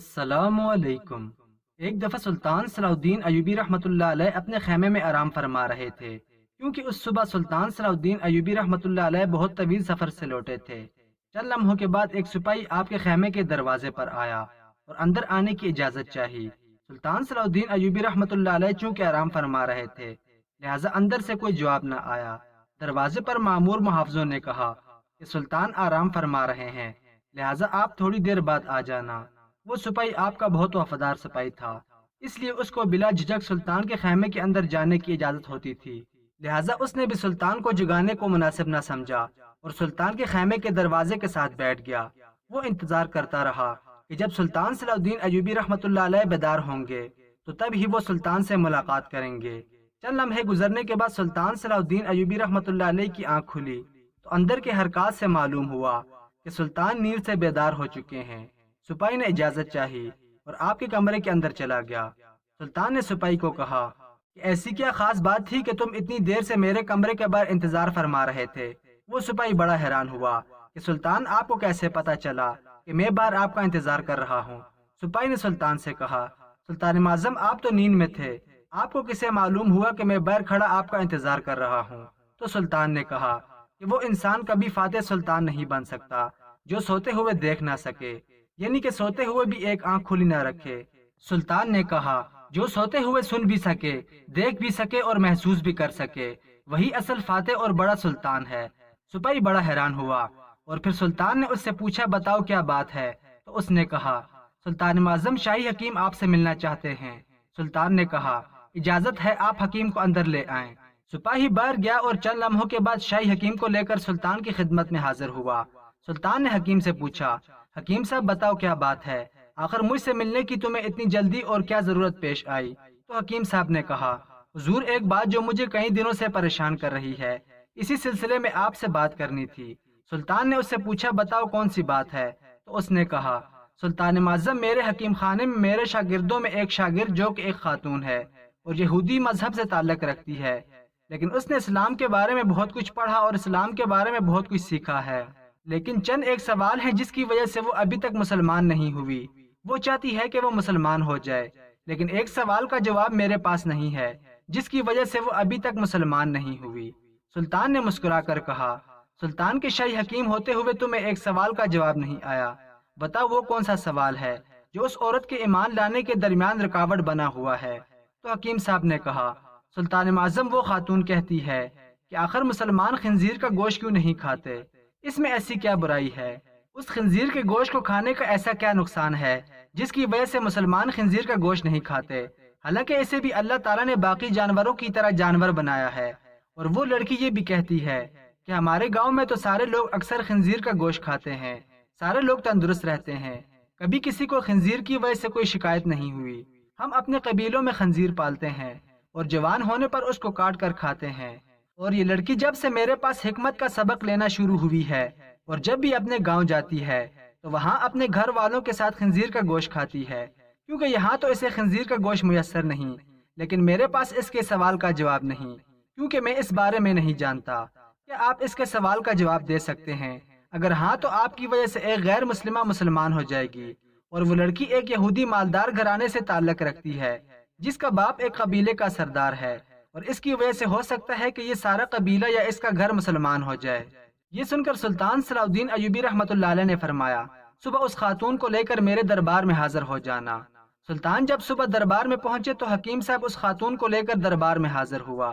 السلام علیکم۔ ایک دفعہ سلطان صلاح الدین ایوبی رحمۃ اللہ علیہ اپنے خیمے میں آرام فرما رہے تھے، کیونکہ اس صبح سلطان صلاح الدین ایوبی رحمۃ اللہ علیہ بہت طویل سفر سے لوٹے تھے۔ چند لمحوں کے بعد ایک سپاہی آپ کے خیمے کے دروازے پر آیا اور اندر آنے کی اجازت چاہی۔ سلطان صلاح الدین ایوبی رحمۃ اللہ علیہ چونکہ آرام فرما رہے تھے، لہٰذا اندر سے کوئی جواب نہ آیا۔ دروازے پر مامور محافظوں نے کہا کہ سلطان آرام فرما رہے ہیں، لہٰذا آپ تھوڑی دیر بعد آ جانا۔ وہ سپاہی آپ کا بہت وفادار سپاہی تھا، اس لیے اس کو بلا جھجک سلطان کے خیمے کے اندر جانے کی اجازت ہوتی تھی، لہٰذا اس نے بھی سلطان کو جگانے کو مناسب نہ سمجھا اور سلطان کے خیمے کے دروازے کے ساتھ بیٹھ گیا۔ وہ انتظار کرتا رہا کہ جب سلطان صلاح الدین ایوبی رحمۃ اللہ علیہ بیدار ہوں گے تو تب ہی وہ سلطان سے ملاقات کریں گے۔ چند لمحے گزرنے کے بعد سلطان صلاح الدین ایوبی رحمۃ اللہ علیہ کی آنکھ کھلی تو اندر کے حرکات سے معلوم ہوا کہ سلطان نیند سے بیدار ہو چکے ہیں۔ سپاہی نے اجازت چاہی اور آپ کے کمرے کے اندر چلا گیا۔ سلطان نے سپاہی کو کہا کہ ایسی کیا خاص بات تھی کہ تم اتنی دیر سے میرے کمرے کے باہر انتظار فرما رہے تھے؟ وہ سپاہی بڑا حیران ہوا کہ سلطان آپ کو کیسے پتا چلا کہ میں باہر آپ کا انتظار کر رہا ہوں؟ سپاہی نے سلطان سے کہا، سلطان معظم آپ تو نیند میں تھے، آپ کو کسے معلوم ہوا کہ میں باہر کھڑا آپ کا انتظار کر رہا ہوں؟ تو سلطان نے کہا کہ وہ انسان کبھی فاتح سلطان نہیں بن سکتا جو سوتے ہوئے دیکھ نہ سکے، یعنی کہ سوتے ہوئے بھی ایک آنکھ کھلی نہ رکھے۔ سلطان نے کہا، جو سوتے ہوئے سن بھی سکے، دیکھ بھی سکے اور محسوس بھی کر سکے، وہی اصل فاتح اور بڑا سلطان ہے۔ سپاہی بڑا حیران ہوا اور پھر سلطان نے اس سے پوچھا، بتاؤ کیا بات ہے؟ تو اس نے کہا، سلطان معظم شاہی حکیم آپ سے ملنا چاہتے ہیں۔ سلطان نے کہا، اجازت ہے، آپ حکیم کو اندر لے آئیں۔ سپاہی باہر گیا اور چند لمحوں کے بعد شاہی حکیم کو لے کر سلطان کی خدمت میں حاضر ہوا۔ سلطان نے حکیم سے پوچھا، حکیم صاحب بتاؤ کیا بات ہے؟ آخر مجھ سے ملنے کی تمہیں اتنی جلدی اور کیا ضرورت پیش آئی؟ تو حکیم صاحب نے کہا، حضور ایک بات جو مجھے کئی دنوں سے پریشان کر رہی ہے، اسی سلسلے میں آپ سے بات کرنی تھی۔ سلطان نے اس سے پوچھا، بتاؤ کون سی بات ہے؟ تو اس نے کہا، سلطان معظم میرے حکیم خانے میں میرے شاگردوں میں ایک شاگرد جو کہ ایک خاتون ہے اور یہودی مذہب سے تعلق رکھتی ہے، لیکن اس نے اسلام کے بارے میں بہت کچھ پڑھا اور اسلام کے بارے میں بہت کچھ سیکھا ہے، لیکن چند ایک سوال ہیں جس کی وجہ سے وہ ابھی تک مسلمان نہیں ہوئی۔ وہ چاہتی ہے کہ وہ مسلمان ہو جائے، لیکن ایک سوال کا جواب میرے پاس نہیں ہے جس کی وجہ سے وہ ابھی تک مسلمان نہیں ہوئی۔ سلطان نے مسکرا کر کہا، سلطان کے شاہی حکیم ہوتے ہوئے تمہیں ایک سوال کا جواب نہیں آیا، بتاؤ وہ کون سا سوال ہے جو اس عورت کے ایمان لانے کے درمیان رکاوٹ بنا ہوا ہے؟ تو حکیم صاحب نے کہا، سلطان معظم وہ خاتون کہتی ہے کہ آخر مسلمان خنزیر کا گوشت کیوں نہیں کھاتے؟ اس میں ایسی کیا برائی ہے؟ اس خنزیر کے گوشت کو کھانے کا ایسا کیا نقصان ہے جس کی وجہ سے مسلمان خنزیر کا گوشت نہیں کھاتے؟ حالانکہ اسے بھی اللہ تعالیٰ نے باقی جانوروں کی طرح جانور بنایا ہے۔ اور وہ لڑکی یہ بھی کہتی ہے کہ ہمارے گاؤں میں تو سارے لوگ اکثر خنزیر کا گوشت کھاتے ہیں، سارے لوگ تندرست رہتے ہیں، کبھی کسی کو خنزیر کی وجہ سے کوئی شکایت نہیں ہوئی۔ ہم اپنے قبیلوں میں خنزیر پالتے ہیں اور جوان ہونے پر اس کو کاٹ کر کھاتے ہیں۔ اور یہ لڑکی جب سے میرے پاس حکمت کا سبق لینا شروع ہوئی ہے اور جب بھی اپنے گاؤں جاتی ہے تو وہاں اپنے گھر والوں کے ساتھ خنزیر کا گوشت کھاتی ہے، کیونکہ یہاں تو اسے خنزیر کا گوشت میسر نہیں، لیکن میرے پاس اس کے سوال کا جواب نہیں، کیونکہ میں اس بارے میں نہیں جانتا۔ کیا آپ اس کے سوال کا جواب دے سکتے ہیں؟ اگر ہاں تو آپ کی وجہ سے ایک غیر مسلمہ مسلمان ہو جائے گی، اور وہ لڑکی ایک یہودی مالدار گھرانے سے تعلق رکھتی ہے جس کا باپ ایک قبیلے کا سردار ہے، اور اس کی وجہ سے ہو سکتا ہے کہ یہ سارا قبیلہ یا اس کا گھر مسلمان ہو جائے۔ یہ سن کر سلطان صلاح الدین ایوبی رحمۃ اللہ علیہ نے فرمایا، صبح اس خاتون کو لے کر میرے دربار میں حاضر ہو جانا۔ سلطان جب صبح دربار میں پہنچے تو حکیم صاحب اس خاتون کو لے کر دربار میں حاضر ہوا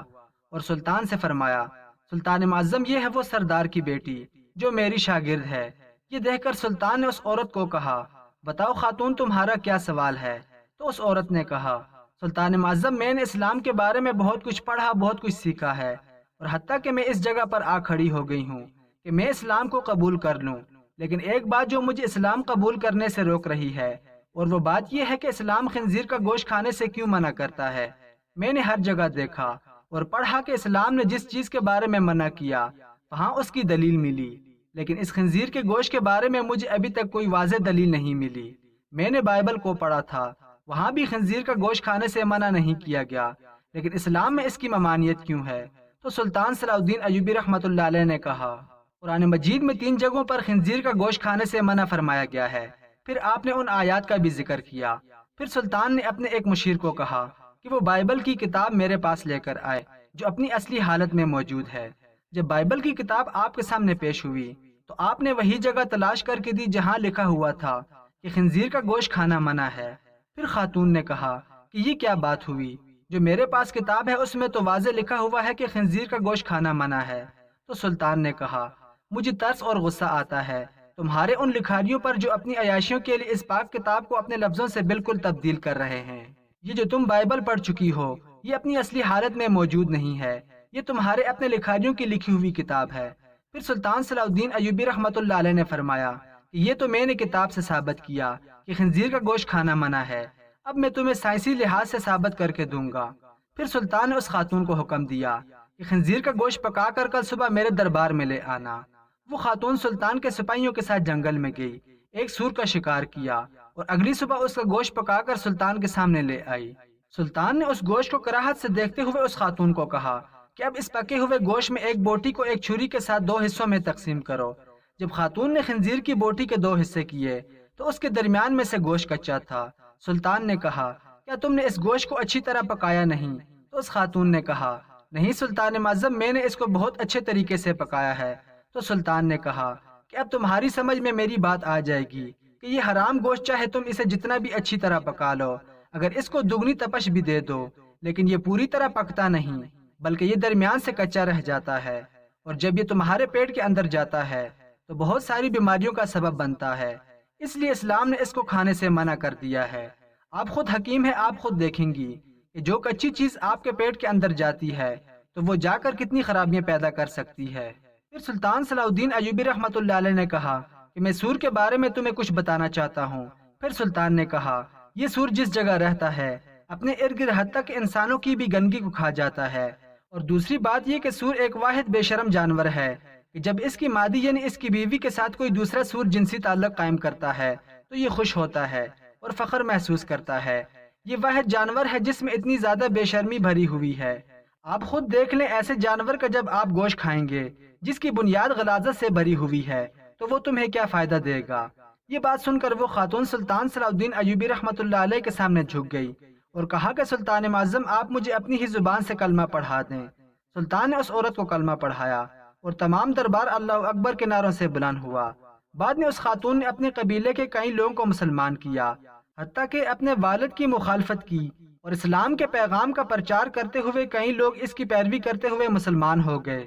اور سلطان سے فرمایا، سلطان معظم یہ ہے وہ سردار کی بیٹی جو میری شاگرد ہے۔ یہ دیکھ کر سلطان نے اس عورت کو کہا، بتاؤ خاتون تمہارا کیا سوال ہے؟ تو اس عورت نے کہا، سلطان معظم میں نے اسلام کے بارے میں بہت کچھ پڑھا، بہت کچھ سیکھا ہے، اور حتیٰ کہ میں اس جگہ پر آ کھڑی ہو گئی ہوں کہ میں اسلام کو قبول کر لوں، لیکن ایک بات جو مجھے اسلام قبول کرنے سے روک رہی ہے، اور وہ بات یہ ہے کہ اسلام خنزیر کا گوشت کھانے سے کیوں منع کرتا ہے۔ میں نے ہر جگہ دیکھا اور پڑھا کہ اسلام نے جس چیز کے بارے میں منع کیا وہاں اس کی دلیل ملی، لیکن اس خنزیر کے گوشت کے بارے میں مجھے ابھی تک کوئی واضح دلیل نہیں ملی۔ میں نے بائبل کو پڑھا تھا، وہاں بھی خنزیر کا گوشت کھانے سے منع نہیں کیا گیا، لیکن اسلام میں اس کی ممانعت کیوں ہے؟ تو سلطان صلاح الدین ایوبی رحمۃ اللہ علیہ نے کہا، قرآن مجید میں 3 جگہوں پر خنزیر کا گوشت کھانے سے منع فرمایا گیا ہے۔ پھر آپ نے ان آیات کا بھی ذکر کیا۔ پھر سلطان نے اپنے ایک مشیر کو کہا کہ وہ بائبل کی کتاب میرے پاس لے کر آئے جو اپنی اصلی حالت میں موجود ہے۔ جب بائبل کی کتاب آپ کے سامنے پیش ہوئی تو آپ نے وہی جگہ تلاش کر کے دی جہاں لکھا ہوا تھا کہ خنزیر کا گوشت کھانا منع ہے۔ پھر خاتون نے کہا کہ یہ کیا بات ہوئی؟ جو میرے پاس کتاب ہے اس میں تو واضح لکھا ہوا ہے کہ خنزیر کا گوشت کھانا منع ہے۔ تو سلطان نے کہا مجھے ترس اور غصہ آتا ہے تمہارے ان لکھاریوں پر جو اپنی عیاشیوں کے لیے اس پاک کتاب کو اپنے لفظوں سے بالکل تبدیل کر رہے ہیں۔ یہ جو تم بائبل پڑھ چکی ہو یہ اپنی اصلی حالت میں موجود نہیں ہے، یہ تمہارے اپنے لکھاریوں کی لکھی ہوئی کتاب ہے۔ پھر سلطان صلاح الدین ایوبی رحمۃ اللہ علیہ نے فرمایا کہ یہ تو میں نے کتاب سے ثابت کیا کہ خنزیر کا گوشت کھانا منع ہے، اب میں تمہیں سائنسی لحاظ سے ثابت کر کے دوں گا۔ پھر سلطان نے اس خاتون کو حکم دیا کہ خنزیر کا گوشت پکا کر کل صبح میرے دربار میں لے آنا۔ وہ خاتون سلطان کے سپاہیوں کے ساتھ جنگل میں گئی، ایک سور کا شکار کیا اور اگلی صبح اس کا گوشت پکا کر سلطان کے سامنے لے آئی۔ سلطان نے اس گوشت کو کراہت سے دیکھتے ہوئے اس خاتون کو کہا کہ اب اس پکے ہوئے گوشت میں ایک بوٹی کو ایک چھری کے ساتھ 2 حصوں میں تقسیم کرو۔ جب خاتون نے خنزیر کی بوٹی کے 2 حصے کیے تو اس کے درمیان میں سے گوشت کچا تھا۔ سلطان نے کہا کیا تم نے اس گوشت کو اچھی طرح پکایا نہیں؟ تو اس خاتون نے کہا نہیں سلطان معظم، میں نے اس کو بہت اچھے طریقے سے پکایا ہے۔ تو سلطان نے کہا کہ اب تمہاری سمجھ میں میری بات آ جائے گی کہ یہ حرام گوشت چاہے تم اسے جتنا بھی اچھی طرح پکا لو، اگر اس کو دگنی تپش بھی دے دو لیکن یہ پوری طرح پکتا نہیں بلکہ یہ درمیان سے کچا رہ جاتا ہے، اور جب یہ تمہارے پیٹ کے اندر جاتا ہے تو بہت ساری بیماریوں کا سبب بنتا ہے، اس لیے اسلام نے اس کو کھانے سے منع کر دیا ہے۔ آپ خود حکیم ہیں، آپ خود دیکھیں گی کہ جو کچی چیز آپ کے پیٹ کے اندر جاتی ہے تو وہ جا کر کتنی خرابیاں پیدا کر سکتی ہے۔ پھر سلطان صلاح الدین ایوبی رحمۃ اللہ علیہ نے کہا کہ میں سور کے بارے میں تمہیں کچھ بتانا چاہتا ہوں۔ پھر سلطان نے کہا یہ سور جس جگہ رہتا ہے اپنے ارد گرد حد تک انسانوں کی بھی گندگی کو کھا جاتا ہے، اور دوسری بات یہ کہ سور ایک واحد بے شرم جانور ہے کہ جب اس کی مادی یعنی اس کی بیوی کے ساتھ کوئی دوسرا سور جنسی تعلق قائم کرتا ہے تو یہ خوش ہوتا ہے اور فخر محسوس کرتا ہے۔ یہ واحد جانور ہے جس میں اتنی زیادہ بے شرمی بھری ہوئی ہے۔ آپ خود دیکھ لیں ایسے جانور کا جب آپ گوشت کھائیں گے جس کی بنیاد غلاظت سے بھری ہوئی ہے تو وہ تمہیں کیا فائدہ دے گا؟ یہ بات سن کر وہ خاتون سلطان صلاح الدین ایوبی رحمۃ اللہ علیہ کے سامنے جھک گئی اور کہا کہ سلطان معظم آپ مجھے اپنی ہی زبان سے کلمہ پڑھا دیں۔ سلطان نے اس عورت کو کلمہ پڑھایا اور تمام دربار اللہ اکبر کے نعروں سے بلند ہوا۔ بعد میں اس خاتون نے اپنے قبیلے کے کئی لوگوں کو مسلمان کیا، حتیٰ کہ اپنے والد کی مخالفت کی، اور اسلام کے پیغام کا پرچار کرتے ہوئے کئی لوگ اس کی پیروی کرتے ہوئے مسلمان ہو گئے۔